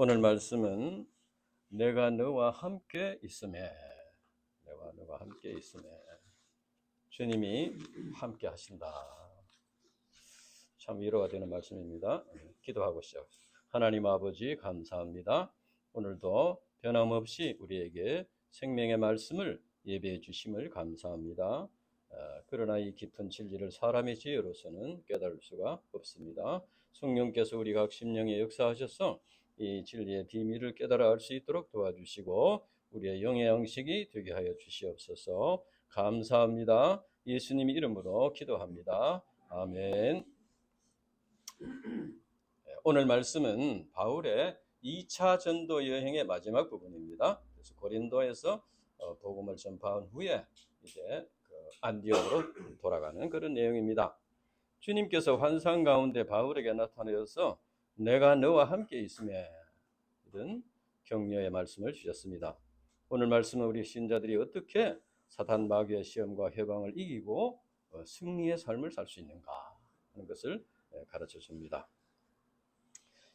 오늘 말씀은 내가 너와 함께 있음에, 내가 너와 함께 있음에, 주님이 함께 하신다. 참 위로가 되는 말씀입니다. 기도하고 시작합니다. 하나님 아버지 감사합니다. 오늘도 변함없이 우리에게 생명의 말씀을 예배해 주심을 감사합니다. 그러나 이 깊은 진리를 사람의 지혜로서는 깨달을 수가 없습니다. 성령께서 우리 각 심령에 역사하셔서 이 진리의 비밀을 깨달아 알 수 있도록 도와주시고 우리의 영의 양식이 되게 하여 주시옵소서. 감사합니다. 예수님 이름으로 기도합니다. 아멘. 오늘 말씀은 바울의 2차 전도 여행의 마지막 부분입니다. 그래서 고린도에서 복음을 전파한 후에 이제 안디옥으로 돌아가는 그런 내용입니다. 주님께서 환상 가운데 바울에게 나타내어서 내가 너와 함께 있음에 이런 격려의 말씀을 주셨습니다. 오늘 말씀은 우리 신자들이 어떻게 사탄 마귀의 시험과 해방을 이기고 승리의 삶을 살 수 있는가 하는 것을 가르쳐 줍니다.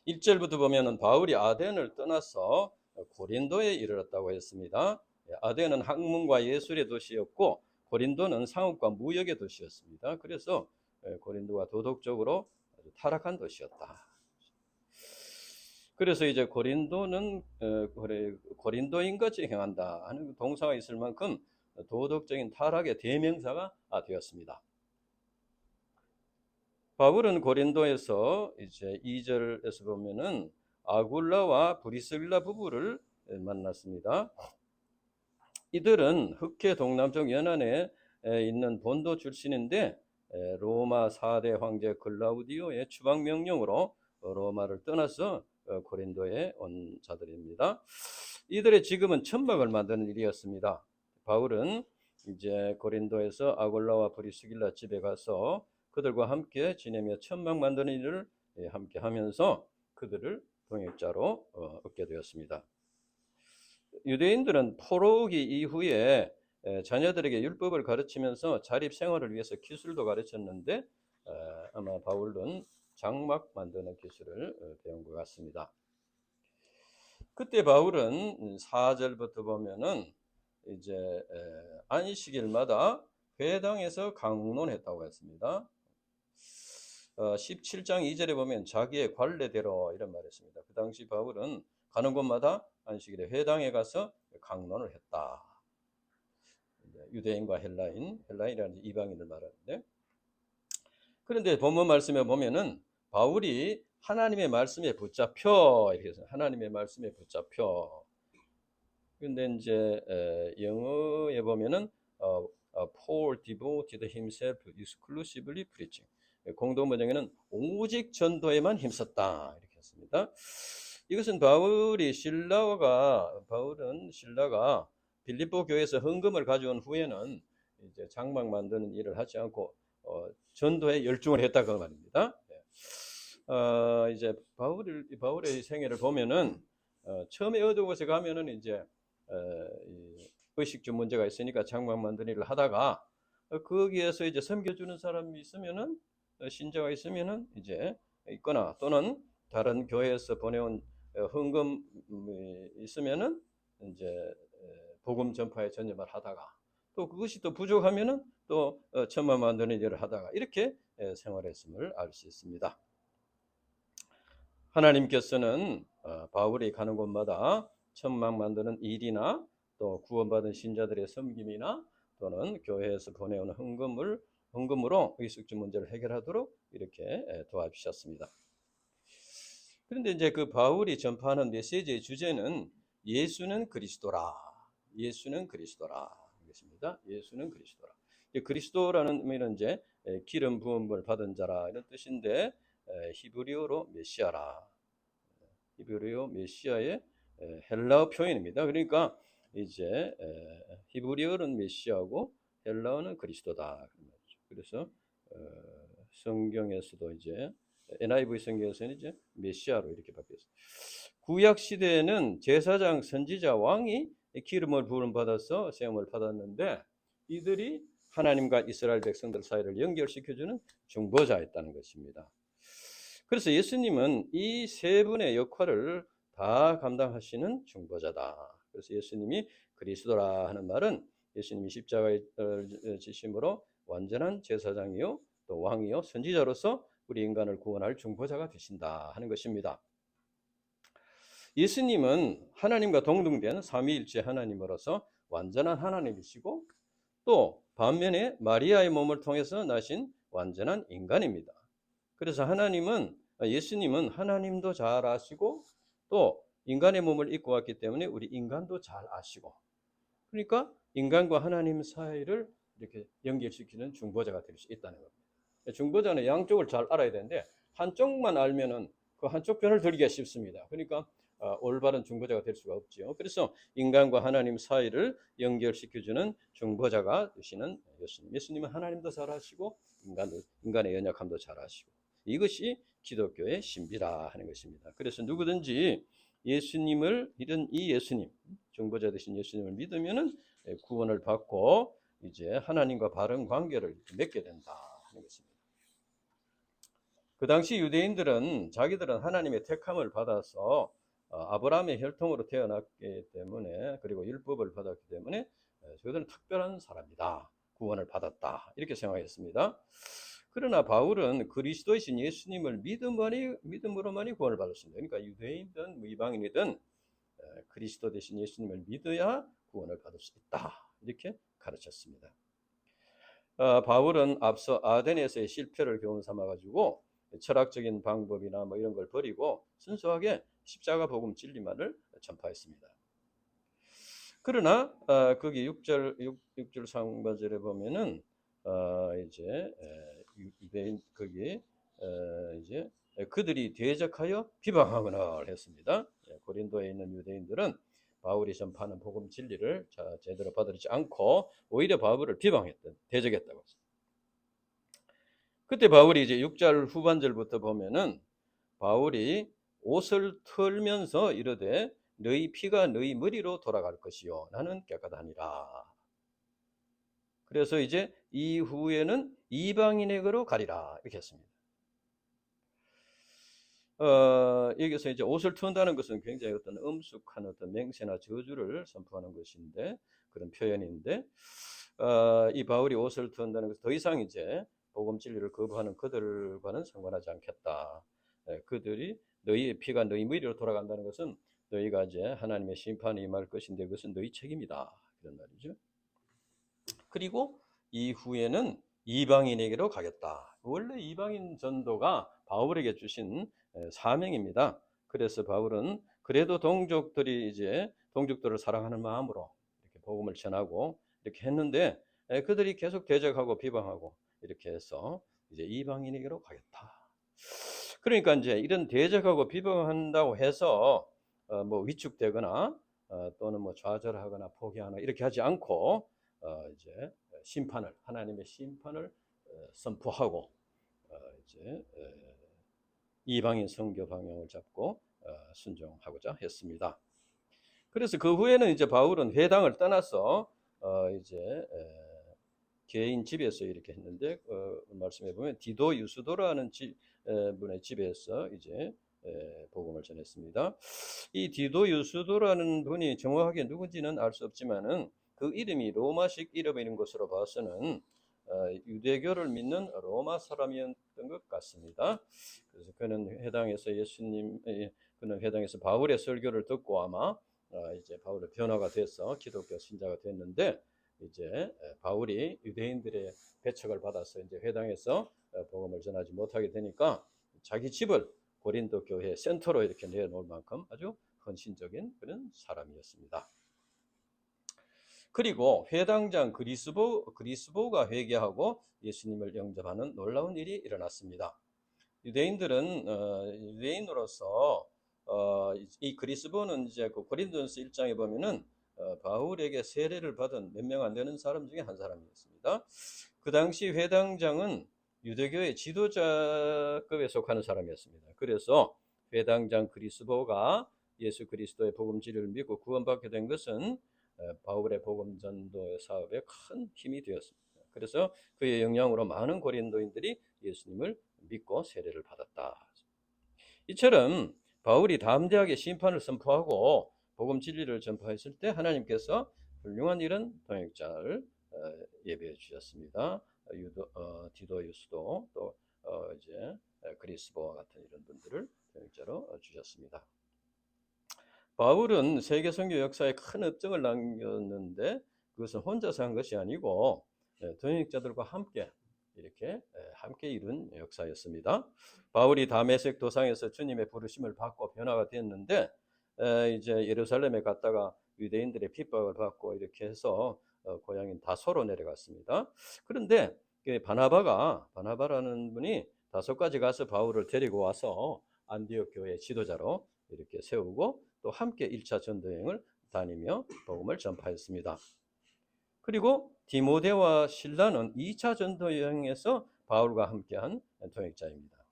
1절부터 보면은 바울이 아덴을 떠나서 고린도에 이르렀다고 했습니다. 아덴은 학문과 예술의 도시였고 고린도는 상업과 무역의 도시였습니다. 그래서 고린도가 도덕적으로 아주 타락한 도시였다. 그래서 이제 고린도는 고린도인 같이 행한다 하는 동사가 있을 만큼 도덕적인 타락의 대명사가 되었습니다. 바울은 고린도에서 이제 2절에서 보면은 아굴라와 브리스길라 부부를 만났습니다. 이들은 흑해 동남쪽 연안에 있는 본도 출신인데 로마 4대 황제 글라우디오의 추방 명령으로 로마를 떠나서 고린도에 온 자들입니다. 이들의 직업은 천막을 만드는 일이었습니다. 바울은 이제 고린도에서 아굴라와 브리스길라 집에 가서 그들과 함께 지내며 천막 만드는 일을 함께 하면서 그들을 동역자로 얻게 되었습니다. 유대인들은 포로오기 이후에 자녀들에게 율법을 가르치면서 자립생활을 위해서 기술도 가르쳤는데 아마 바울은 장막 만드는 기술을 배운 것 같습니다. 그때 바울은 4절부터 보면은 이제 안식일마다 회당에서 강론했다고 했습니다. 17장 2절에 보면 자기의 관례대로 이런 말을 했습니다. 그 당시 바울은 가는 곳마다 안식일에 회당에 가서 강론을 했다. 유대인과 헬라인이라는 이방인을 말하는데, 그런데 본문 말씀에 보면은 바울이 하나님의 말씀에 붙잡혀 이렇게 해서 하나님의 말씀에 붙잡혀. 근데 이제 영어에 보면은 Paul devoted himself exclusively preaching. 공동 번역에는 오직 전도에만 힘썼다 이렇게 했습니다. 이것은 바울은 신라가 빌립보 교회에서 헌금을 가져온 후에는 이제 장막 만드는 일을 하지 않고 전도에 열중을 했다 그 말입니다. 이제 바울의 생애를 보면은 처음에 어두운 곳에 가면은 이제 의식주 문제가 있으니까 장막 만드는 일을 하다가 거기에서 이제 섬겨주는 사람이 있으면은 신자가 있으면은 이제 있거나 또는 다른 교회에서 보내온 헌금이 있으면은 이제 복음 전파에 전념을 하다가 또 그것이 또 부족하면은 또 천막 만드는 일을 하다가 이렇게 생활했음을 알 수 있습니다. 하나님께서는 바울이 가는 곳마다 천막 만드는 일이나 또 구원받은 신자들의 섬김이나 또는 교회에서 보내온 헌금으로 의식주 문제를 해결하도록 이렇게 도와주셨습니다. 그런데 이제 그 바울이 전파하는 메시지의 주제는 예수는 그리스도라. 예수는 그리스도라. 이것입니다. 예수는 그리스도라. 그리스도라는 의미는 이제 기름 부음을 받은 자라 이런 뜻인데 히브리어로 메시아라. 히브리어 메시아의 헬라어 표현입니다. 그러니까 이제 히브리어는 메시아고 헬라어는 그리스도다. 그래서 성경에서도 이제 NIV 성경에서는 이제 메시아로 이렇게 바뀌었어요. 구약 시대에는 제사장, 선지자, 왕이 기름을 부음 받아서 세움을 받았는데 이들이 하나님과 이스라엘 백성들 사이를 연결시켜주는 중보자였다는 것입니다. 그래서 예수님은 이 세 분의 역할을 다 감당하시는 중보자다. 그래서 예수님이 그리스도라 하는 말은 예수님이 십자가에 지심으로 완전한 제사장이요 또 왕이요 선지자로서 우리 인간을 구원할 중보자가 되신다 하는 것입니다. 예수님은 하나님과 동등된 삼위일체 하나님으로서 완전한 하나님이시고 또 반면에 마리아의 몸을 통해서 나신 완전한 인간입니다. 그래서 예수님은 하나님도 잘 아시고 또 인간의 몸을 입고 왔기 때문에 우리 인간도 잘 아시고 그러니까 인간과 하나님 사이를 이렇게 연결시키는 중보자가 될 수 있다는 겁니다. 중보자는 양쪽을 잘 알아야 되는데 한쪽만 알면은 그 한쪽 편을 들기가 쉽습니다. 그러니까 올바른 중보자가 될 수가 없지요. 그래서 인간과 하나님 사이를 연결시켜주는 중보자가 되시는 예수님. 예수님은 하나님도 잘 아시고 인간의 연약함도 잘 아시고 이것이 기독교의 신비라 하는 것입니다. 그래서 누구든지 예수님을 믿은 이 예수님, 중보자 되신 예수님을 믿으면은 구원을 받고 이제 하나님과 바른 관계를 맺게 된다 하는 것입니다. 그 당시 유대인들은 자기들은 하나님의 택함을 받아서 아브라함의 혈통으로 태어났기 때문에 그리고 율법을 받았기 때문에 저들은 특별한 사람이다. 구원을 받았다. 이렇게 생각했습니다. 그러나 바울은 그리스도이신 예수님을 믿음으로만이 구원을 받았습니다. 그러니까 유대인이든 이방인이든 그리스도 대신 예수님을 믿어야 구원을 받을 수 있다. 이렇게 가르쳤습니다. 바울은 앞서 아덴에서의 실패를 교훈 삼아가지고 철학적인 방법이나 뭐 이런 걸 버리고 순수하게 십자가 복음 진리만을 전파했습니다. 그러나 거기 6절 상반절에 보면은 이제 유대인 거기 이제 그들이 대적하여 비방하거나 했습니다. 고린도에 있는 유대인들은 바울이 전파하는 복음 진리를 제대로 받아들이지 않고 오히려 바울을 대적했다고 했습니다. 그때 바울이 이제 6절 후반절부터 보면은 바울이 옷을 털면서 이르되 너희 피가 너희 머리로 돌아갈 것이요 나는 깨끗하니라. 그래서 이제 이후에는 이방인에게로 가리라 이렇게 했습니다. 여기서 이제 옷을 턴다는 것은 굉장히 어떤 엄숙한 어떤 맹세나 저주를 선포하는 것인데 그런 표현인데 이 바울이 옷을 턴다는 것은 더 이상 이제 복음 진리를 거부하는 그들과는 상관하지 않겠다. 그들이 너희의 피가 너희 머리로 돌아간다는 것은 너희가 이제 하나님의 심판이 임할 것인데 그것은 너희 책임이다. 그런 말이죠. 그리고 이후에는 이방인에게로 가겠다. 원래 이방인 전도가 바울에게 주신 사명입니다. 그래서 바울은 그래도 동족들을 사랑하는 마음으로 이렇게 복음을 전하고 이렇게 했는데 그들이 계속 대적하고 비방하고 이렇게 해서 이제 이방인에게로 가겠다. 그러니까 이제 이런 대적하고 비방한다고 해서 뭐 위축되거나 또는 뭐 좌절하거나 포기하거나 이렇게 하지 않고 이제 하나님의 심판을 선포하고 이제 이방인 선교 방향을 잡고 순종하고자 했습니다. 그래서 그 후에는 이제 바울은 회당을 떠나서 이제 개인 집에서 이렇게 했는데 말씀해 보면 디도 유스도라는 분의 집에서 이제 복음을 전했습니다. 이 디도 유스도라는 분이 정확하게 누군지는 알 수 없지만은 그 이름이 로마식 이름인 것으로 봐서는 유대교를 믿는 로마 사람이었던 것 같습니다. 그래서 그는 회당에서 바울의 설교를 듣고 아마 이제 바울의 변화가 돼서 기독교 신자가 됐는데 이제 바울이 유대인들의 배척을 받아서 이제 회당에서 복음을 전하지 못하게 되니까 자기 집을 고린도 교회 센터로 이렇게 내놓을 만큼 아주 헌신적인 그런 사람이었습니다. 그리고 회당장 그리스보가 회개하고 예수님을 영접하는 놀라운 일이 일어났습니다. 유대인으로서 이 그리스보는 이제 그 고린도전서 1장에 보면은 바울에게 세례를 받은 몇 명 안 되는 사람 중에 한 사람이었습니다. 그 당시 회당장은 유대교의 지도자급에 속하는 사람이었습니다. 그래서 회당장 그리스보가 예수 그리스도의 복음 진리를 믿고 구원받게 된 것은 바울의 복음 전도 사업에 큰 힘이 되었습니다. 그래서 그의 영향으로 많은 고린도인들이 예수님을 믿고 세례를 받았다. 이처럼 바울이 담대하게 심판을 선포하고 복음 진리를 전파했을 때 하나님께서 훌륭한 이런 동역자를 예비해 주셨습니다. 디도유스도 또 이제 그리스보와 같은 이런 분들을 동역자로 주셨습니다. 바울은 세계 선교 역사에 큰 업적을 남겼는데 그것은 혼자서 한 것이 아니고 동역자들과 함께 이렇게 함께 이룬 역사였습니다. 바울이 다메섹 도상에서 주님의 부르심을 받고 변화가 됐는데 이제 예루살렘에 갔다가 유대인들의 핍박을 받고 이렇게 해서 고향인 다소로 내려갔습니다. 그런데 바나바라는 분이 다소까지 가서 바울을 데리고 와서 안디옥 교회 지도자로 이렇게 세우고 또 함께 1차 전도여행을 다니며 복음을 전파했습니다. 그리고 디모데와 실라는 2차 전도여행에서 바울과 함께한 동역자입니다.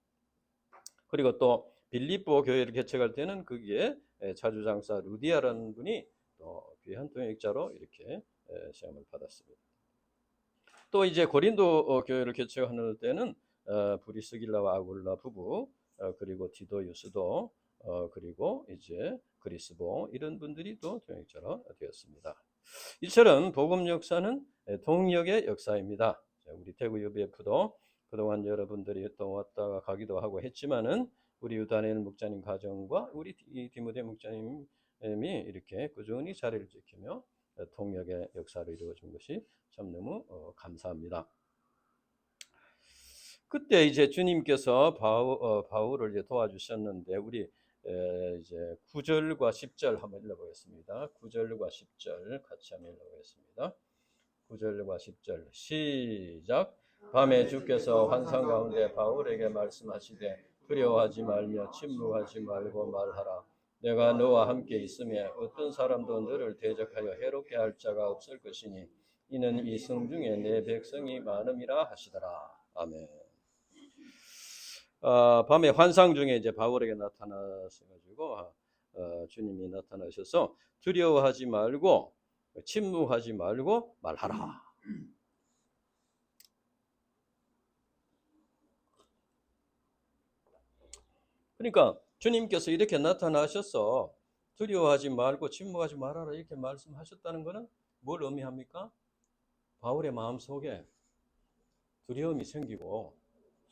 그리고 또 빌립보 교회를 개척할 때는 거기에 차주장사 루디아라는 분이 또 귀한 동역자로 이렇게 시험을 받았습니다. 또 이제 고린도 교회를 개척하는 때는 브리스길라와 아굴라 부부 그리고 디도유스도 그리고 이제 그리스보 이런 분들이 또 동역자로 되었습니다. 이처럼 복음 역사는 동역의 역사입니다. 우리 대구 UBF도 그동안 여러분들이 또 왔다가 가기도 하고 했지만은 우리 유다네일 목사님 가정과 우리 디모데 목사님이 이렇게 꾸준히 자리를 지키며 동역의 역사를 이루어준 것이 참 너무 감사합니다. 그때 이제 주님께서 바울을 이제 도와주셨는데 우리 이제 9절과 10절 한번 읽어보겠습니다. 9절과 10절 같이 한번 읽어보겠습니다. 9절과 10절 시작. 밤에 주께서 환상 가운데 바울에게 말씀하시되 두려워하지 말며 침묵하지 말고 말하라. 내가 너와 함께 있으며 어떤 사람도 너를 대적하여 해롭게 할 자가 없을 것이니 이는 이 성 중에 내 백성이 많음이라 하시더라. 아멘. 밤에 환상 중에 이제 바울에게 나타나셔가지고 주님이 나타나셔서 두려워하지 말고 침묵하지 말고 말하라. 그러니까 주님께서 이렇게 나타나셔서 두려워하지 말고 침묵하지 말아라 이렇게 말씀하셨다는 것은 뭘 의미합니까? 바울의 마음속에 두려움이 생기고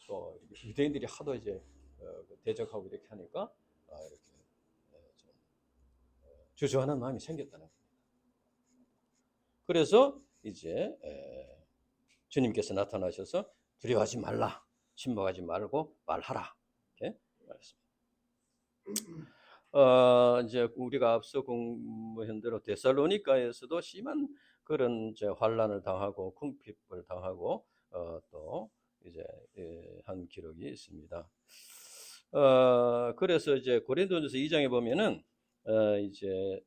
또 유대인들이 하도 이제 대적하고 이렇게 하니까 이렇게 좀 주저하는 마음이 생겼다는 겁니다. 그래서 이제 주님께서 나타나셔서 두려워하지 말라, 침묵하지 말고 말하라 이렇게 말했습니다. 이제 우리가 앞서 공부한 대로 데살로니가에서도 심한 그런 이제 환란을 당하고 궁핍을 당하고 또 이제 한 기록이 있습니다. 그래서 이제 고린도전서 2장에 보면은 이제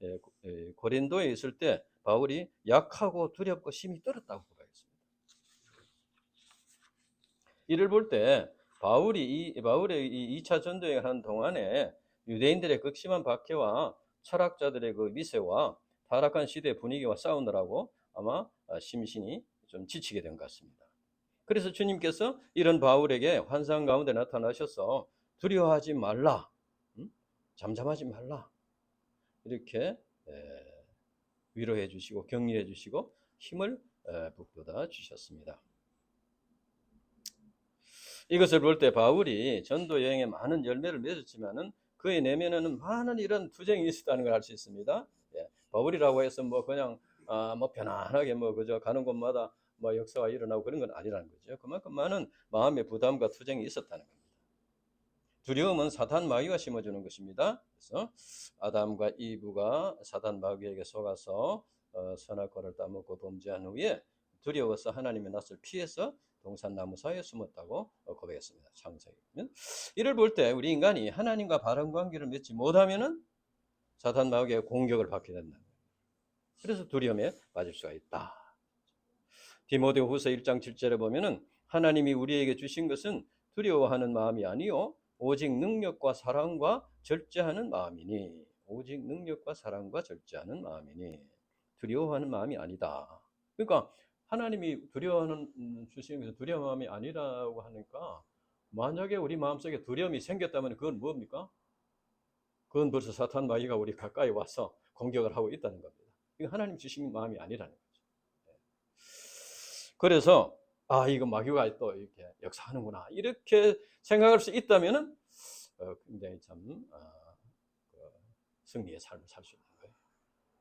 고린도에 있을 때 바울이 약하고 두렵고 심히 떨었다고 고백했습니다. 이를 볼 때 바울의 이 2차 전도여행을 하는 동안에 유대인들의 극심한 박해와 철학자들의 그 미세와 타락한 시대 분위기와 싸우느라고 아마 심신이 좀 지치게 된 것 같습니다. 그래서 주님께서 이런 바울에게 환상 가운데 나타나셔서 두려워하지 말라, 잠잠하지 말라 이렇게 위로해 주시고 격려해 주시고 힘을 북돋아 주셨습니다. 이것을 볼 때 바울이 전도 여행에 많은 열매를 맺었지만은 그의 내면에는 많은 이런 투쟁이 있었다는 걸 알 수 있습니다. 바울이라고 해서 뭐 그냥 뭐 편안하게 뭐 그저 가는 곳마다 뭐 역사가 일어나고 그런 건 아니라는 거죠. 그만큼 많은 마음의 부담과 투쟁이 있었다는 겁니다. 두려움은 사탄 마귀가 심어주는 것입니다. 그래서 아담과 이브가 사탄 마귀에게 속아서 선악과를 따먹고 범죄한 후에 두려워서 하나님의 낯을 피해서 동산나무 사이에 숨었다고 고백했습니다. 창세기. 이를 볼 때 우리 인간이 하나님과 바른 관계를 맺지 못하면은 사탄 마귀의 공격을 받게 된다. 그래서 두려움에 빠질 수가 있다. 디모데후서 1장 7절에 보면은 하나님이 우리에게 주신 것은 두려워하는 마음이 아니요 오직 능력과 사랑과 절제하는 마음이니 오직 능력과 사랑과 절제하는 마음이니 두려워하는 마음이 아니다. 그러니까 하나님이 두려워하는 주시는 것은 두려운 마음이 아니라고 하니까 만약에 우리 마음속에 두려움이 생겼다면 그건 뭡니까? 그건 벌써 사탄 마귀가 우리 가까이 와서 공격을 하고 있다는 겁니다. 이거 하나님 주신 마음이 아니라는 거죠. 그래서 이거 마귀가 또 이렇게 역사하는구나 이렇게 생각할 수 있다면은 굉장히 참 승리의 삶을 살 수 있는 거예요.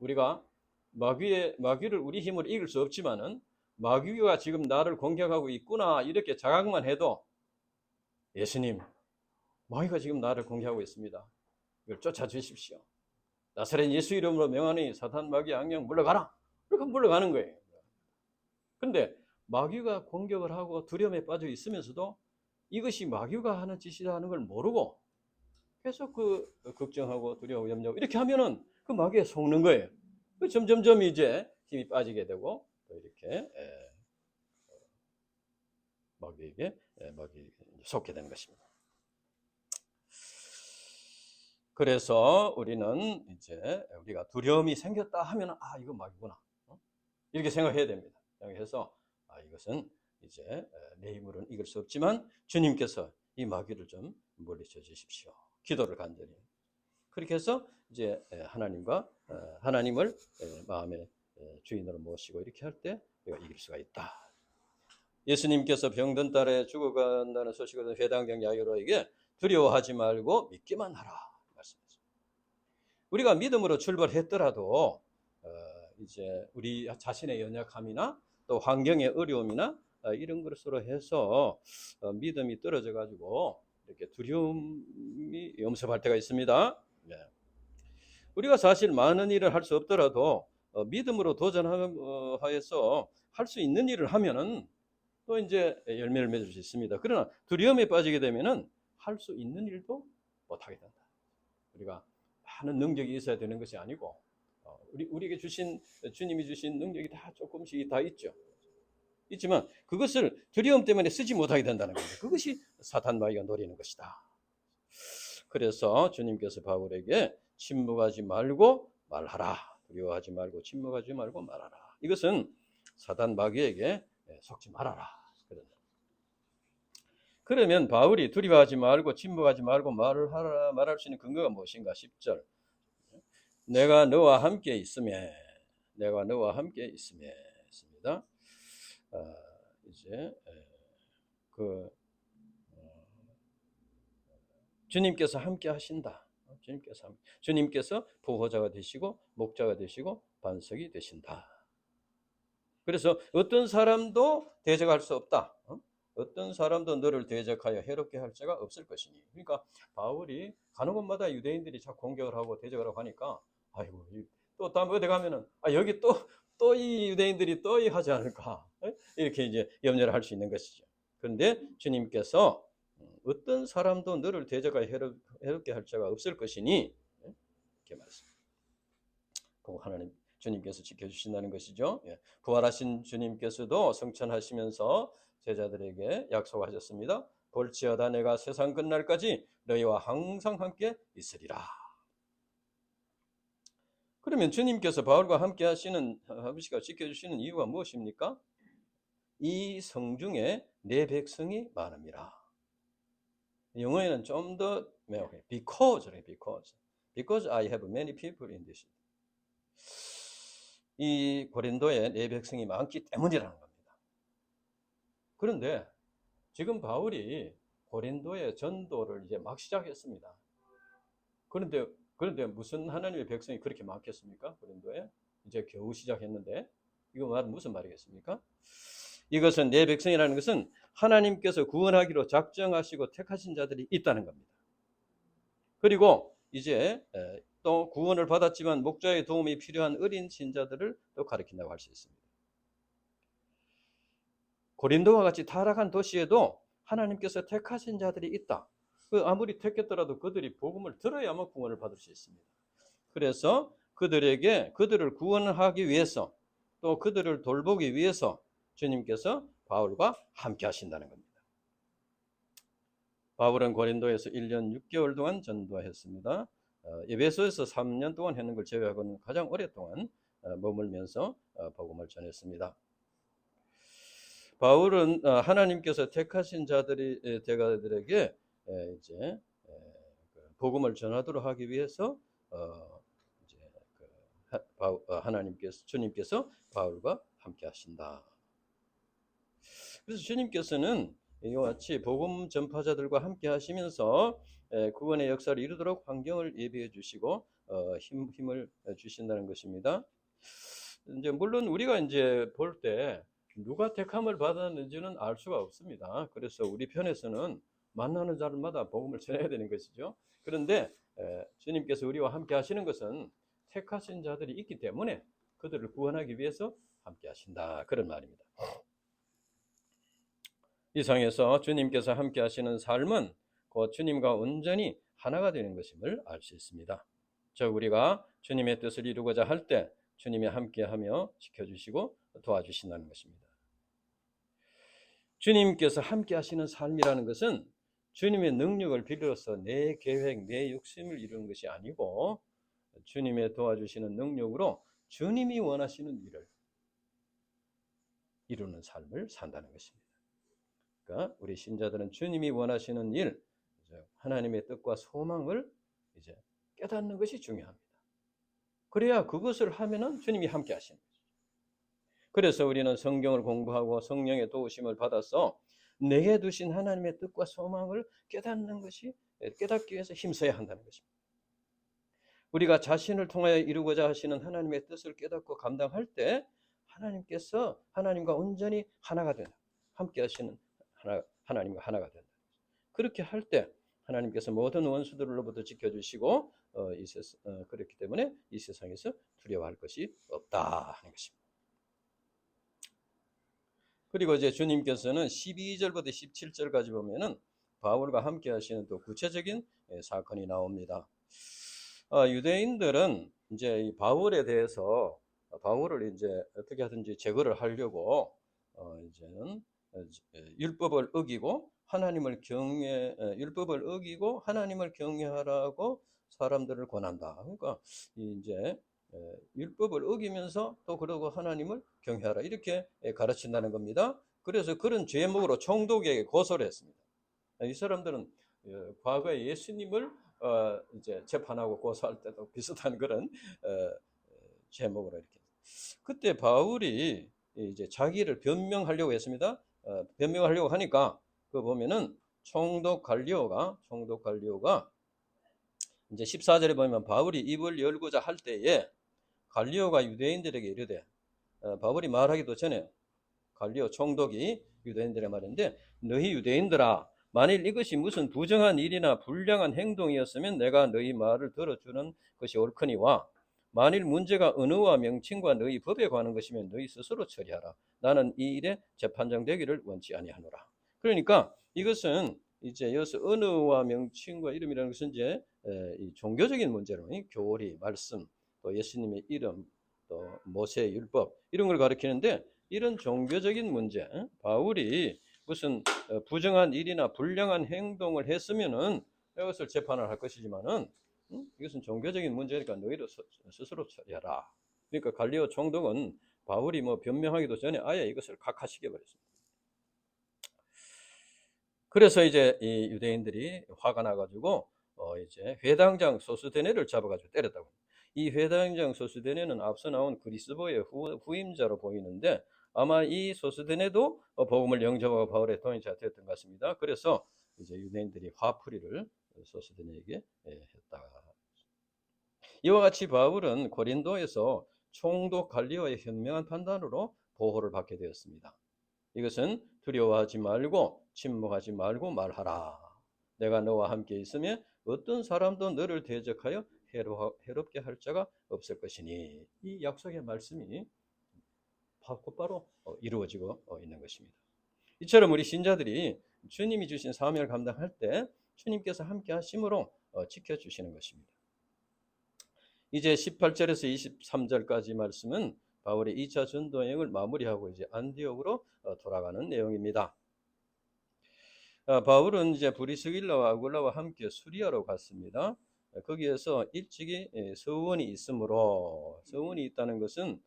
우리가 마귀를 우리 힘으로 이길 수 없지만은 마귀가 지금 나를 공격하고 있구나 이렇게 자각만 해도 예수님, 마귀가 지금 나를 공격하고 있습니다. 이걸 쫓아주십시오. 나사렛 예수 이름으로 명하니 사탄 마귀 악령 물러가라. 그렇게 물러가는 거예요. 그런데 마귀가 공격을 하고 두려움에 빠져 있으면서도 이것이 마귀가 하는 짓이라는 걸 모르고 계속 걱정하고 두려워 염려하고 이렇게 하면은 그 마귀에 속는 거예요. 점점점 이제 힘이 빠지게 되고 또 이렇게 마귀에게 속게 되는 것입니다. 그래서 우리는 이제 우리가 두려움이 생겼다 하면 이거 마귀구나 이렇게 생각해야 됩니다. 생각해서 이것은 이제 내 힘으로는 이길 수 없지만 주님께서 이 마귀를 좀 물리쳐 주십시오. 기도를 간절히 그렇게 해서 이제 하나님을 마음의 주인으로 모시고 이렇게 할 때 우리가 이길 수가 있다. 예수님께서 병든 딸에 죽어간다는 소식을 회당장 야이로에게 두려워하지 말고 믿기만 하라 말씀했습니다. 우리가 믿음으로 출발했더라도 이제 우리 자신의 연약함이나 또 환경의 어려움이나 이런 것으로 해서 믿음이 떨어져 가지고 이렇게 두려움이 엄습할 때가 있습니다. 네. 우리가 사실 많은 일을 할 수 없더라도 믿음으로 도전하여서 할 수 있는 일을 하면은 또 이제 열매를 맺을 수 있습니다. 그러나 두려움에 빠지게 되면은 할 수 있는 일도 못하게 된다. 우리가 많은 능력이 있어야 되는 것이 아니고 우리에게 주님이 주신 능력이 다 조금씩 다 있지만 그것을 두려움 때문에 쓰지 못하게 된다는 겁니다. 그것이 사탄 마귀가 노리는 것이다. 그래서 주님께서 바울에게 침묵하지 말고 말하라. 두려워하지 말고 침묵하지 말고 말하라. 이것은 사탄 마귀에게 속지 말아라. 그러면 바울이 두려워하지 말고 침묵하지 말고 말할 수 있는 근거가 무엇인가? 10절. 내가 너와 함께 있음에 있습니다. 이제 주님께서 함께 하신다. 주님께서 보호자가 되시고 목자가 되시고 반석이 되신다. 그래서 어떤 사람도 대적할 수 없다. 어떤 사람도 너를 대적하여 해롭게 할 자가 없을 것이니. 그러니까 바울이 가는 곳마다 유대인들이 자꾸 공격을 하고 대적을 하고 하니까 아이고 또 다음 어디 가면은 여기 또 이 유대인들이 또 하지 않을까 이렇게 이제 염려를 할 수 있는 것이죠. 그런데 주님께서 어떤 사람도 너를 대적하여 해롭게 할 자가 없을 것이니 이렇게 말했습니다. 하나님 주님께서 지켜주신다는 것이죠. 부활하신 주님께서도 성천하시면서 제자들에게 약속하셨습니다. 볼지어다 내가 세상 끝날까지 너희와 항상 함께 있으리라. 그러면 주님께서 바울과 함께 하시는 아버지가 지켜주시는 이유가 무엇입니까? 이 성중에 내 백성이 많음이라. 영어에는 좀 더 명확해요. Because I have many people in this. 이 고린도에 내 백성이 많기 때문이라는 겁니다. 그런데 지금 바울이 고린도의 전도를 이제 막 시작했습니다. 그런데 무슨 하나님의 백성이 그렇게 많겠습니까? 고린도에 이제 겨우 시작했는데 이거 무슨 말이겠습니까? 이것은 내 백성이라는 것은 하나님께서 구원하기로 작정하시고 택하신 자들이 있다는 겁니다. 그리고 이제 또 구원을 받았지만 목자의 도움이 필요한 어린 신자들을 또 가리킨다고 할 수 있습니다. 고린도와 같이 타락한 도시에도 하나님께서 택하신 자들이 있다. 아무리 택했더라도 그들이 복음을 들어야만 구원을 받을 수 있습니다. 그래서 그들을 구원하기 위해서 또 그들을 돌보기 위해서 주님께서 바울과 함께 하신다는 겁니다. 바울은 고린도에서 1년 6개월 동안 전도했습니다. 에베소에서 3년 동안 했는 걸 제외하고는 가장 오랫동안 머물면서 복음을 전했습니다. 바울은 하나님께서 택하신 자들에게 이제 복음을 전하도록 하기 위해서 이제 하나님께서 주님께서 바울과 함께 하신다. 그래서 주님께서는 이와 같이 복음 전파자들과 함께 하시면서 구원의 역사를 이루도록 환경을 예비해 주시고 힘을 주신다는 것입니다. 이제 물론 우리가 이제 볼 때 누가 택함을 받았는지는 알 수가 없습니다. 그래서 우리 편에서는 만나는 자들마다 복음을 전해야 되는 것이죠. 그런데 주님께서 우리와 함께 하시는 것은 택하신 자들이 있기 때문에 그들을 구원하기 위해서 함께 하신다, 그런 말입니다. 이상에서 주님께서 함께 하시는 삶은 곧 주님과 온전히 하나가 되는 것임을 알 수 있습니다. 즉 우리가 주님의 뜻을 이루고자 할 때 주님이 함께하며 지켜주시고 도와주신다는 것입니다. 주님께서 함께 하시는 삶이라는 것은 주님의 능력을 빌려서 내 계획, 내 욕심을 이루는 것이 아니고 주님의 도와주시는 능력으로 주님이 원하시는 일을 이루는 삶을 산다는 것입니다. 그러니까 우리 신자들은 주님이 원하시는 일, 하나님의 뜻과 소망을 이제 깨닫는 것이 중요합니다. 그래야 그것을 하면은 주님이 함께 하시는 거죠. 그래서 우리는 성경을 공부하고 성령의 도우심을 받아서 내게 두신 하나님의 뜻과 소망을 깨닫기 위해서 힘써야 한다는 것입니다. 우리가 자신을 통하여 이루고자 하시는 하나님의 뜻을 깨닫고 감당할 때 하나님께서 하나님과 온전히 하나가 된다. 함께 하시는 하나님과 하나가 된다. 그렇게 할 때 하나님께서 모든 원수들로부터 지켜주시고 그렇기 때문에 이 세상에서 두려워할 것이 없다 하는 것입니다. 그리고 이제 주님께서는 12절부터 17절까지 보면은 바울과 함께 하시는 또 구체적인 사건이 나옵니다. 유대인들은 이제 이 바울에 대해서 바울을 이제 어떻게 하든지 제거를 하려고 이제는 율법을 어기고 율법을 어기고 하나님을 경외하라고 사람들을 권한다. 그러니까 이제 율법을 어기면서 또 그러고 하나님을 경외하라 이렇게 가르친다는 겁니다. 그래서 그런 죄목으로 총독에게 고소를 했습니다. 이 사람들은 과거에 예수님을 이제 재판하고 고소할 때도 비슷한 그런 제목으로 이렇게. 그때 바울이 이제 자기를 변명하려고 했습니다. 변명하려고 하니까 그 보면은 총독 갈리오가 이제 14절에 보면 바울이 입을 열고자 할 때에 갈리오가 유대인들에게 이르되 바울이 말하기도 전에 갈리오 총독이 유대인들의 말인데 너희 유대인들아 만일 이것이 무슨 부정한 일이나 불량한 행동이었으면 내가 너희 말을 들어주는 것이 옳거니와 만일 문제가 언어와 명칭과 너희 법에 관한 것이면 너희 스스로 처리하라. 나는 이 일에 재판장 되기를 원치 아니하노라. 그러니까 이것은 이제 여기서 언어와 명칭과 이름이라는 것은 이제 이 종교적인 문제로 교리, 말씀, 또 예수님의 이름, 또 모세의 율법 이런 걸 가리키는데 이런 종교적인 문제, 바울이 무슨 부정한 일이나 불량한 행동을 했으면은 이것을 재판을 할 것이지만은 이것은 종교적인 문제니까 너희도 스스로 처리하라. 그러니까 갈리오 총독은 바울이 뭐 변명하기도 전에 아예 이것을 각하시켜 버렸습니다. 그래서 이제 이 유대인들이 화가 나가지고 이제 회당장 소스데네를 잡아가지고 때렸다고. 이 회당장 소스데네는 앞서 나온 그리스도의 후임자로 보이는데 아마 이 소스데네도 복음을 영접하고 바울의 동행자 되었던 것 같습니다. 그래서 이제 유대인들이 화풀이를 소스데네에게 했다. 이와 같이 바울은 고린도에서 총독 갈리오의 현명한 판단으로 보호를 받게 되었습니다. 이것은 두려워하지 말고 침묵하지 말고 말하라. 내가 너와 함께 있으면 어떤 사람도 너를 대적하여 해롭게 할 자가 없을 것이니 이 약속의 말씀이 곧바로 이루어지고 있는 것입니다. 이처럼 우리 신자들이 주님이 주신 사명을 감당할 때 주님께서 함께 하심으로 지켜주시는 것입니다. 이제 18절에서 23절까지 말씀은 바울의 2차 전도 여행을 마무리하고 이제 안디옥으로 돌아가는 내용입니다. 바울은 이제 브리스길라와 아굴라와 함께 수리아로 갔습니다. 거기에서 일찍이 서원이 있으므로 서원이 있다는 것은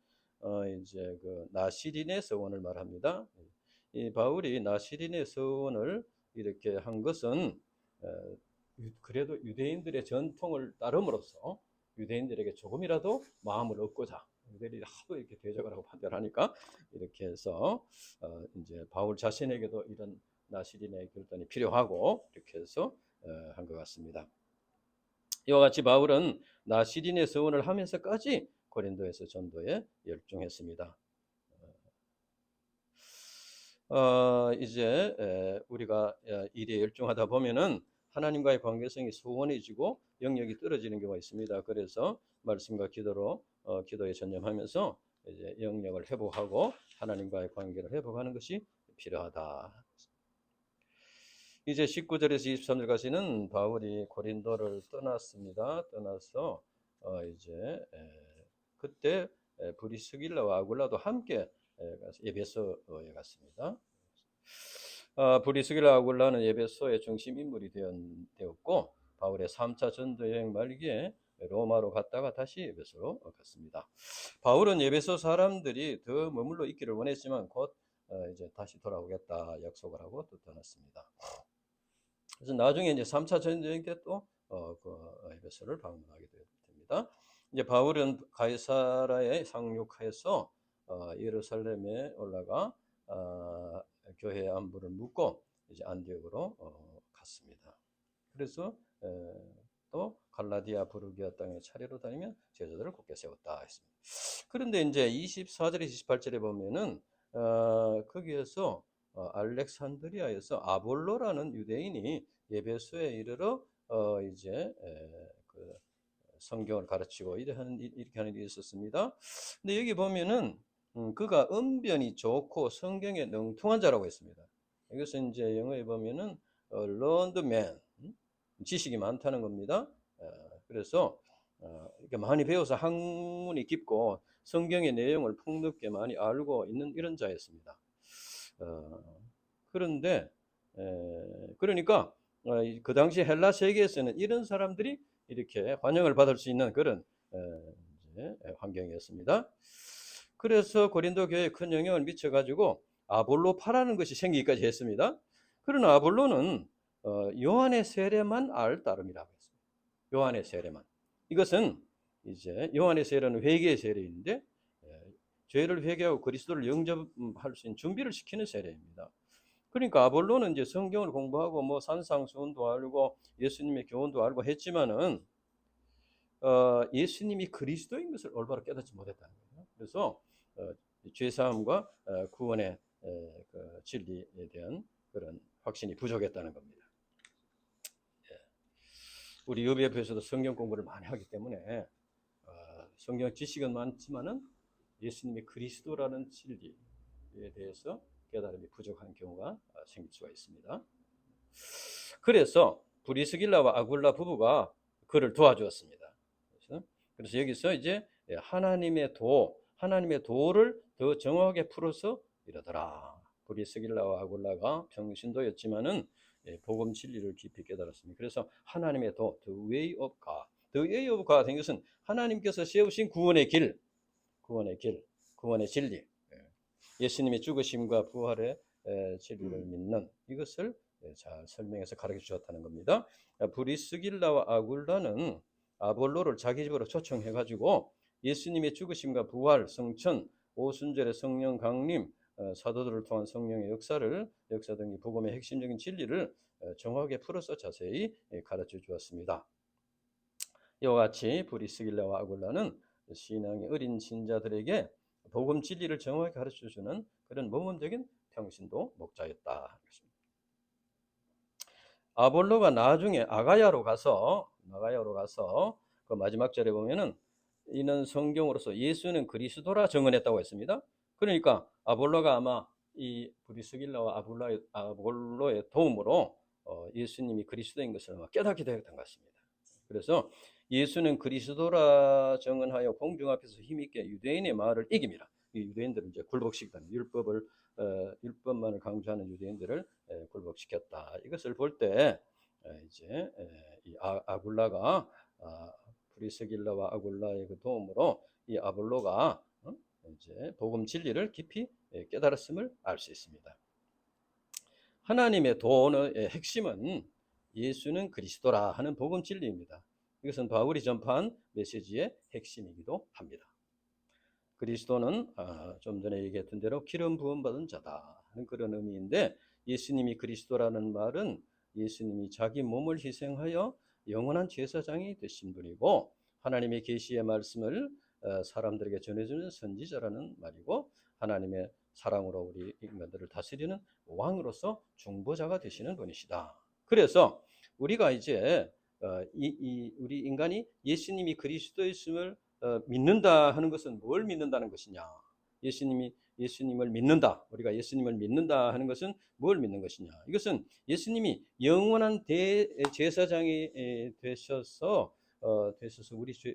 이제 그 나시린의 서원을 말합니다. 이 바울이 나시린의 서원을 이렇게 한 것은 그래도 유대인들의 전통을 따름으로써 유대인들에게 조금이라도 마음을 얻고자 유대인들이 하도 이렇게 대적을 하고 판결하니까 이렇게 해서 이제 바울 자신에게도 이런 나시린의 결단이 필요하고 이렇게 해서 한 것 같습니다. 이와 같이 바울은 나시린의 서원을 하면서까지 고린도에서 전도에 열중했습니다. 이제 우리가 일에 열중하다 보면은 하나님과의 관계성이 소원해지고 영역이 떨어지는 경우가 있습니다. 그래서 말씀과 기도로 기도에 전념하면서 이제 영역을 회복하고 하나님과의 관계를 회복하는 것이 필요하다. 이제 19절에서 23절까지는 바울이 고린도를 떠났습니다. 떠나서 이제 그때 브리스길라와 아굴라도 함께 에베소에 갔습니다. 브리스길라 아굴라는 에베소의 중심 인물이 되었고 바울의 3차 전도 여행 말기에 로마로 갔다가 다시 에베소로 갔습니다. 바울은 에베소 사람들이 더 머물러 있기를 원했지만 곧 이제 다시 돌아오겠다 약속을 하고 또 떠났습니다. 그래서 나중에 이제 3차 전도 여행 때 또 에베소를 방문하게 됩니다. 이제 바울은 가이사라에 상륙해서 예루살렘에 올라가 교회 안부를 묻고 이제 안디옥으로 갔습니다. 그래서 또 갈라디아 부르기아 땅에 차례로 다니며 제자들을 굳게 세웠다 했습니다. 그런데 이제 24절에 28절에 보면은 거기에서 알렉산드리아에서 아볼로라는 유대인이 에베소에 이르러 이제 그 성경을 가르치고 이렇게 하는 일이 있었습니다. 근데 여기 보면은 그가 언변이 좋고 성경에 능통한 자라고 했습니다. 이것은 이제 영어에 보면은 learned man, 지식이 많다는 겁니다. 그래서 이렇게 많이 배워서 학문이 깊고 성경의 내용을 폭넓게 많이 알고 있는 이런 자였습니다. 그런데 그러니까 그 당시 헬라 세계에서는 이런 사람들이 이렇게 환영을 받을 수 있는 그런 이제 환경이었습니다. 그래서 고린도 교회에 큰 영향을 미쳐가지고 아볼로파라는 것이 생기기까지 했습니다. 그러나 아볼로는 요한의 세례만 알 따름이라고 했습니다. 요한의 세례만. 이것은 이제 요한의 세례는 회개의 세례인데 죄를 회개하고 그리스도를 영접할 수 있는 준비를 시키는 세례입니다. 그러니까 아볼로는 이제 성경을 공부하고 뭐 산상수훈도 알고 예수님의 교훈도 알고 했지만은 예수님이 그리스도인 것을 올바로 깨닫지 못했다는 거예요. 그래서 죄사함과 구원의 그 진리에 대한 그런 확신이 부족했다는 겁니다. 우리 유비협에서도 성경 공부를 많이 하기 때문에 성경 지식은 많지만은 예수님이 그리스도라는 진리에 대해서 깨달음이 부족한 경우가 생길 수가 있습니다. 그래서 브리스길라와 아굴라 부부가 그를 도와주었습니다. 그래서 여기서 이제 하나님의 도를 더 정확하게 풀어서 이러더라. 브리스길라와 아굴라가 평신도였지만은 복음 진리를 깊이 깨달았습니다. 그래서 하나님의 도, the way of God, the way of God인 것은 하나님께서 세우신 구원의 길, 구원의 진리, 예수님의 죽으심과 부활의 진리를 믿는 이것을 잘 설명해서 가르쳐 주었다는 겁니다. 브리스길라와 아굴라는 아볼로를 자기 집으로 초청해 가지고 예수님의 죽으심과 부활, 성천, 오순절의 성령 강림, 사도들을 통한 성령의 역사 등의 복음의 핵심적인 진리를 정확하게 풀어서 자세히 가르쳐 주었습니다. 이와 같이 브리스길라와 아굴라는 신앙의 어린 신자들에게 복음 진리를 정확히 가르쳐 주는 그런 모범적인 평신도 목자였다. 아볼로가 나중에 아가야로 가서 그 마지막 절에 보면은 이는 성경으로서 예수는 그리스도라 증언했다고 했습니다. 그러니까 아볼로가 아마 이 브리스길라와 아볼로의 도움으로 예수님이 그리스도인 것을 깨닫게 되었던 것 같습니다. 그래서 예수는 그리스도라 증언하여 공중 앞에서 힘있게 유대인의 말을 이깁니다. 유대인들을 이제 굴복시켰다는 율법만을 강조하는 유대인들을 굴복시켰다. 이것을 볼 때 이제 이 아굴라가 브리스길라와 아굴라의 그 도움으로 이 아볼로가 이제 복음 진리를 깊이 깨달았음을 알 수 있습니다. 하나님의 도의 핵심은 예수는 그리스도라 하는 복음 진리입니다. 이것은 바울이 전파한 메시지의 핵심이기도 합니다. 그리스도는 좀 전에 얘기했던 대로 기름 부음 받은 자다 하는 그런 의미인데, 예수님이 그리스도라는 말은 예수님이 자기 몸을 희생하여 영원한 제사장이 되신 분이고, 하나님의 계시의 말씀을 사람들에게 전해주는 선지자라는 말이고, 하나님의 사랑으로 우리 인간들을 다스리는 왕으로서 중보자가 되시는 분이시다. 그래서 우리가 이제 우리 인간이 예수님이 그리스도이심을 믿는다 하는 것은 뭘 믿는다는 것이냐? 예수님을 믿는다. 우리가 예수님을 믿는다 하는 것은 뭘 믿는 것이냐? 이것은 예수님이 영원한 대제사장이 되셔서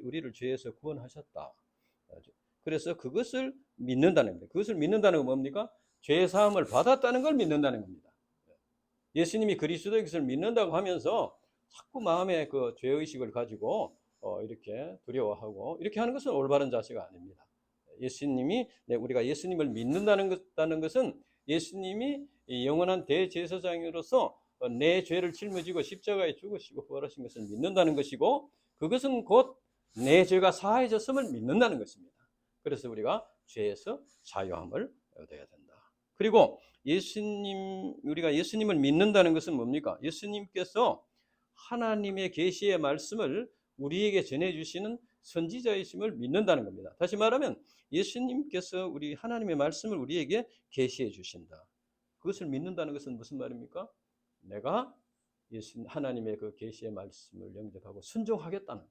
우리를 죄에서 구원하셨다. 그래서 그것을 믿는다는 겁니다. 그것을 믿는다는 건 뭡니까? 죄 사함을 받았다는 걸 믿는다는 겁니다. 예수님이 그리스도의 것을 믿는다고 하면서 자꾸 마음에 그 죄의식을 가지고 이렇게 두려워하고 이렇게 하는 것은 올바른 자세가 아닙니다. 우리가 예수님을 믿는다는 것은 예수님이 영원한 대제사장으로서 내 죄를 짊어지고 십자가에 죽으시고 부활하신 것을 믿는다는 것이고, 그것은 곧 내 죄가 사해졌음을 믿는다는 것입니다. 그래서 우리가 죄에서 자유함을 얻어야 된다. 그리고 우리가 예수님을 믿는다는 것은 뭡니까? 예수님께서 하나님의 계시의 말씀을 우리에게 전해주시는 선지자이심을 믿는다는 겁니다. 다시 말하면 예수님께서 하나님의 말씀을 우리에게 계시해 주신다. 그것을 믿는다는 것은 무슨 말입니까? 내가 하나님의 그 계시의 말씀을 영접하고 순종하겠다는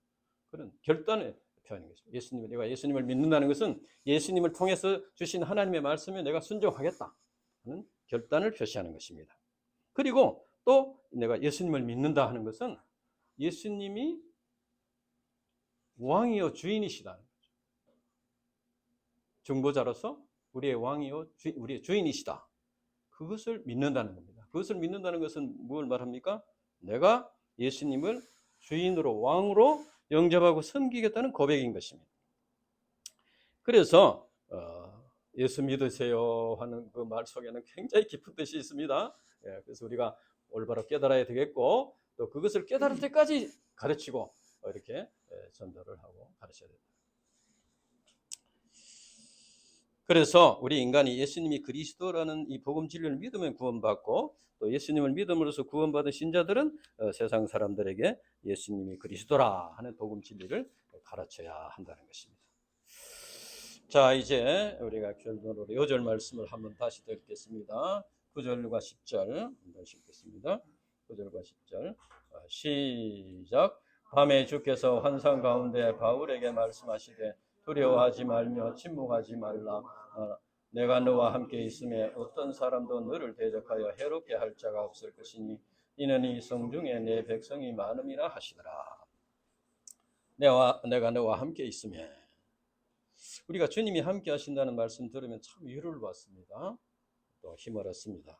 그런 결단의 표현인 것입니다. 내가 예수님을 믿는다는 것은 예수님을 통해서 주신 하나님의 말씀에 내가 순종하겠다 하는 결단을 표시하는 것입니다. 그리고 또 내가 예수님을 믿는다 하는 것은 예수님이 왕이요 주인이시다는 거죠. 중보자로서 우리의 왕이요 우리의 주인이시다. 그것을 믿는다는 겁니다. 그것을 믿는다는 것은 무엇을 말합니까? 내가 예수님을 주인으로 왕으로 영접하고 섬기겠다는 고백인 것입니다. 그래서 예수 믿으세요 하는 그 말 속에는 굉장히 깊은 뜻이 있습니다. 그래서 우리가 올바로 깨달아야 되겠고, 또 그것을 깨달을 때까지 가르치고 이렇게 전도를 하고 가르쳐야 됩니다. 그래서 우리 인간이 예수님이 그리스도라는 이 복음 진리를 믿으면 구원받고, 또 예수님을 믿음으로써 구원받은 신자들은 세상 사람들에게 예수님이 그리스도라 하는 복음 진리를 가르쳐야 한다는 것입니다. 자, 이제 우리가 결론으로 요절 말씀을 한번 다시 읽겠습니다. 9절과 10절 다시 읽겠습니다. 9절과 10절 시작. 밤에 주께서 환상 가운데 바울에게 말씀하시되 두려워하지 말며 침묵하지 말라. 내가 너와 함께 있음에 어떤 사람도 너를 대적하여 해롭게 할 자가 없을 것이니 이는 이 성 중에 내 백성이 많음이라 하시더라. 내가 너와 함께 있음에, 우리가 주님이 함께 하신다는 말씀 들으면 참 위로를 받습니다. 또 힘을 얻습니다.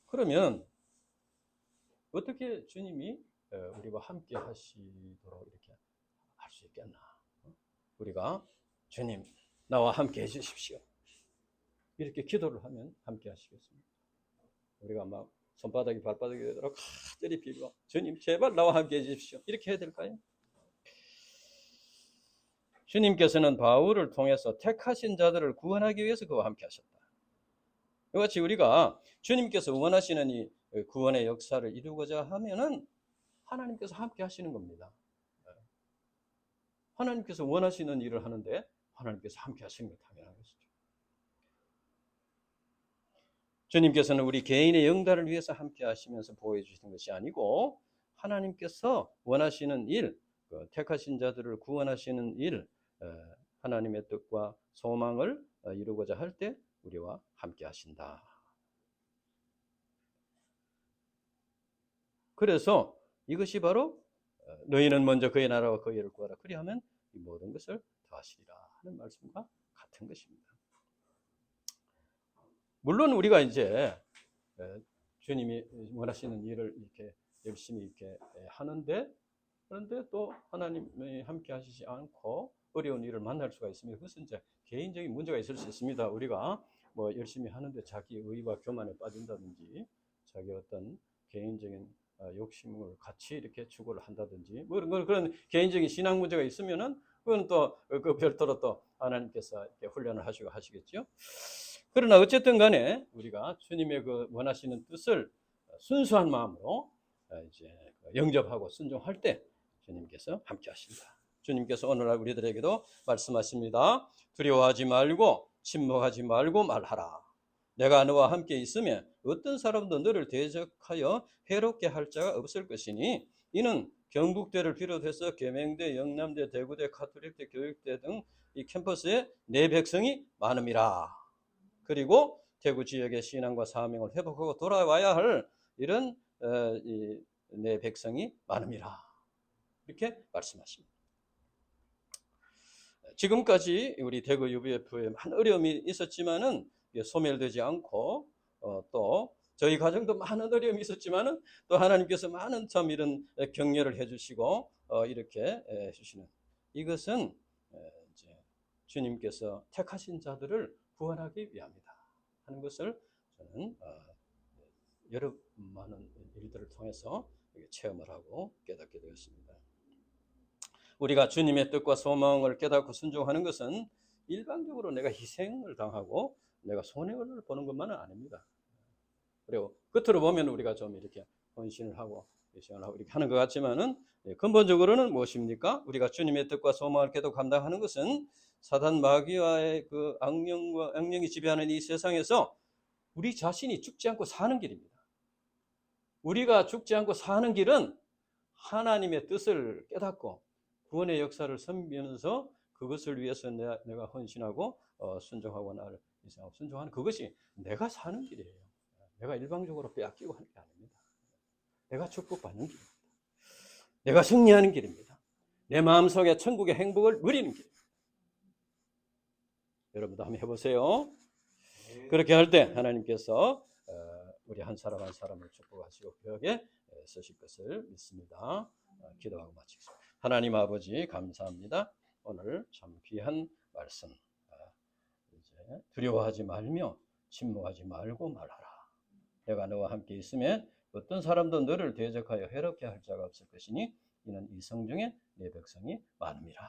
그러면 어떻게 주님이 우리와 함께 하시도록 이렇게 할 수 있겠나? 우리가 주님 나와 함께 해주십시오. 이렇게 기도를 하면 함께 하시겠습니다. 우리가 막 손바닥이 발바닥이 되도록 간절히 빌고 주님 제발 나와 함께 해주십시오. 이렇게 해야 될까요? 주님께서는 바울을 통해서 택하신 자들을 구원하기 위해서 그와 함께 하셨다. 이같이 우리가 주님께서 원하시는 이 구원의 역사를 이루고자 하면은 하나님께서 함께 하시는 겁니다. 하나님께서 원하시는 일을 하는데 하나님께서 함께 하시는 게 당연한 것이죠. 주님께서는 우리 개인의 영달을 위해서 함께 하시면서 보호해 주시는 것이 아니고, 하나님께서 원하시는 일, 택하신 자들을 구원하시는 일, 하나님의 뜻과 소망을 이루고자 할 때 우리와 함께 하신다. 그래서 이것이 바로 너희는 먼저 그의 나라와 그의 의를 구하라. 그리하면 이 모든 것을 더하시리라 하는 말씀과 같은 것입니다. 물론 우리가 이제 주님이 원하시는 일을 이렇게 열심히 이렇게 하는데, 그런데 또 하나님이 함께 하시지 않고 어려운 일을 만날 수가 있습니다. 그것은 이제 개인적인 문제가 있을 수 있습니다. 우리가 뭐 열심히 하는데 자기 의와 교만에 빠진다든지, 자기 어떤 개인적인 욕심을 같이 이렇게 추구를 한다든지 뭐 그런 개인적인 신앙 문제가 있으면은 그건 또 그 별도로 또 하나님께서 이렇게 훈련을 하시고 하시겠죠. 그러나 어쨌든 간에 우리가 주님의 그 원하시는 뜻을 순수한 마음으로 이제 영접하고 순종할 때 주님께서 함께 하신다. 주님께서 오늘날 우리들에게도 말씀하십니다. 두려워하지 말고 침묵하지 말고 말하라. 내가 너와 함께 있으면 어떤 사람도 너를 대적하여 해롭게 할 자가 없을 것이니 이는 경북대를 비롯해서 계명대, 영남대, 대구대, 가톨릭대, 교육대 등 이 캠퍼스에 내 백성이 많음이라. 그리고 대구 지역의 신앙과 사명을 회복하고 돌아와야 할 이런 내 백성이 많음이라. 이렇게 말씀하십니다. 지금까지 우리 대구 UBF에 많은 어려움이 있었지만은 소멸되지 않고 또 저희 가정도 많은 어려움이 있었지만은 또 하나님께서 많은 참 이런 격려를 해주시고 이렇게 해주시는 이것은 이제 주님께서 택하신 자들을 구원하기 위함이다 하는 것을 저는 여러 많은 일들을 통해서 체험을 하고 깨닫게 되었습니다. 우리가 주님의 뜻과 소망을 깨닫고 순종하는 것은 일방적으로 내가 희생을 당하고 내가 손해를 보는 것만은 아닙니다. 그리고 끝으로 보면 우리가 좀 이렇게 헌신을 하고 희생을 하고 이렇게 하는 것 같지만은 근본적으로는 무엇입니까? 우리가 주님의 뜻과 소망을 계속 감당하는 것은 사단 마귀와의 그 악령이 지배하는 이 세상에서 우리 자신이 죽지 않고 사는 길입니다. 우리가 죽지 않고 사는 길은 하나님의 뜻을 깨닫고 구원의 역사를 섬기면서 그것을 위해서 내가 헌신하고 순종하고 나를 희생하고 순종하는 그것이 내가 사는 길이에요. 내가 일방적으로 빼앗기고 하는 게 아닙니다. 내가 축복받는 길입니다. 내가 승리하는 길입니다. 내 마음속에 천국의 행복을 누리는 길입니다. 여러분도 한번 해보세요. 그렇게 할 때 하나님께서 우리 한 사람 한 사람을 축복하시고 벽에 쓰실 것을 믿습니다. 기도하고 마치겠습니다. 하나님 아버지 감사합니다. 오늘 참 귀한 말씀. 이제 두려워하지 말며 침묵하지 말고 말하라. 내가 너와 함께 있으면 어떤 사람도 너를 대적하여 해롭게 할 자가 없을 것이니 이는 이 성중에 내 백성이 많음이라.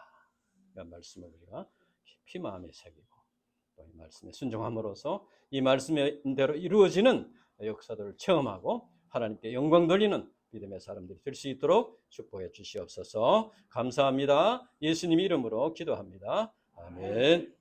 이런 말씀을 우리가 깊이 마음에 새기고 또 이 말씀에 순종함으로써 이 말씀대로 이루어지는 역사들을 체험하고 하나님께 영광 돌리는 믿음의 사람들이 될 수 있도록 축복해 주시옵소서. 감사합니다. 예수님 이름으로 기도합니다. 아멘.